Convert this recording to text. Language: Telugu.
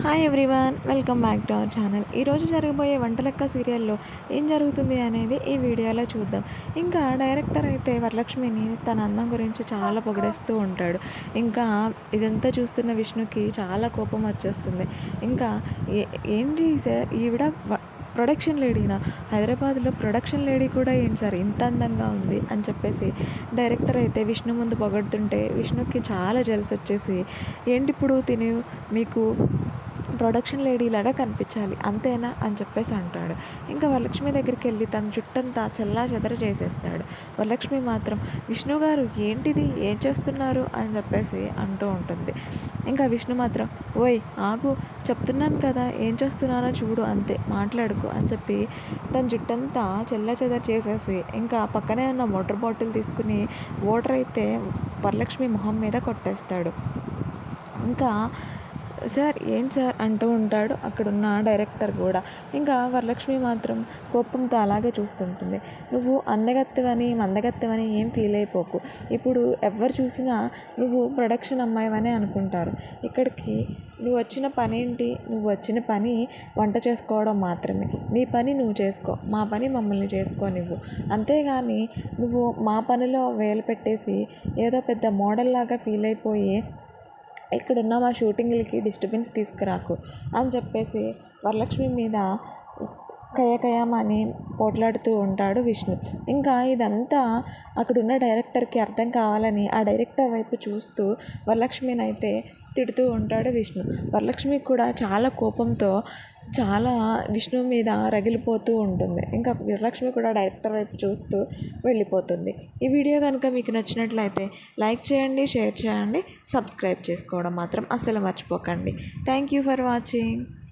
Hi everyone, welcome back to our channel. ఈరోజు జరగబోయే వంటలక్క సీరియల్లో ఏం జరుగుతుంది అనేది ఈ వీడియోలో చూద్దాం. ఇంకా డైరెక్టర్ అయితే వరలక్ష్మిని తన అందం గురించి చాలా పొగిడేస్తూ ఉంటాడు. ఇంకా ఇదంతా చూస్తున్న విష్ణుకి చాలా కోపం వచ్చేస్తుంది. ఇంకా ఏంటి సార్ ఈవిడ ప్రొడక్షన్ లేడీనా, హైదరాబాద్లో ప్రొడక్షన్ లేడీ కూడా ఏంటి సార్ ఇంత అందంగా ఉంది అని చెప్పేసి డైరెక్టర్ అయితే విష్ణు ముందు పొగడుతుంటే విష్ణుకి చాలా జలసి వచ్చేసి, ఏంటి ఇప్పుడు తిని మీకు ప్రొడక్షన్ లేడీ లాగా కనిపించాలి అంతేనా అని చెప్పేసి అంటాడు. ఇంకా వరలక్ష్మి దగ్గరికి వెళ్ళి తన జుట్టంతా చెల్లా చెదర చేసేస్తాడు. వరలక్ష్మి మాత్రం విష్ణు గారు ఏంటిది, ఏం చేస్తున్నారు అని చెప్పేసి అంటూ ఉంటుంది. ఇంకా విష్ణు మాత్రం ఓయ్ ఆగు, చెప్తున్నాను కదా ఏం చేస్తున్నానో చూడు, అంతే మాట్లాడుకో అని చెప్పి తన జుట్టంతా చెల్లా చెదర చేసేసి ఇంకా పక్కనే ఉన్న వాటర్ బాటిల్ తీసుకుని వాటర్ అయితే వరలక్ష్మి మొహం మీద కొట్టేస్తాడు. ఇంకా సార్ ఏంటి సార్ అంటూ ఉంటాడు అక్కడున్న డైరెక్టర్ కూడా. ఇంకా వరలక్ష్మి మాత్రం కోపంతో అలాగే చూస్తుంటుంది. నువ్వు అందగత్తెవని మందగత్తెవని ఏం ఫీల్ అయిపోకు, ఇప్పుడు ఎవరు చూసినా నువ్వు ప్రొడక్షన్ అమ్మాయివనే అనుకుంటారు. ఇక్కడికి నువ్వు వచ్చిన పని ఏంటి, నువ్వు వచ్చిన పని వంట చేసుకోవడం మాత్రమే. నీ పని నువ్వు చేసుకో, మా పని మమ్మల్ని చేసుకో నువ్వు, అంతేగాని నువ్వు మా పనిలో వేలు పెట్టేసి ఏదో పెద్ద మోడల్ లాగా ఫీల్ అయిపోయి ఇక్కడున్న మా షూటింగ్లకి డిస్టర్బెన్స్ తీసుకురాకు అని చెప్పేసి వరలక్ష్మి మీద కయకయమని పోట్లాడుతూ ఉంటాడు విష్ణు. ఇంకా ఇదంతా అక్కడున్న డైరెక్టర్కి అర్థం కావాలని ఆ డైరెక్టర్ వైపు చూస్తూ వరలక్ష్మిని అయితే తిడుతూ ఉంటాడు విష్ణు. వరలక్ష్మి కూడా చాలా కోపంతో చాలా విష్ణు మీద రగిలిపోతూ ఉంటుంది. ఇంకా వరలక్ష్మి కూడా డైరెక్టర్ వైపు చూస్తూ వెళ్ళిపోతుంది. ఈ వీడియో కనుక మీకు నచ్చినట్లయితే లైక్ చేయండి, షేర్ చేయండి, సబ్స్క్రైబ్ చేసుకోవడం మాత్రం అస్సలు మర్చిపోకండి. Thank you for watching.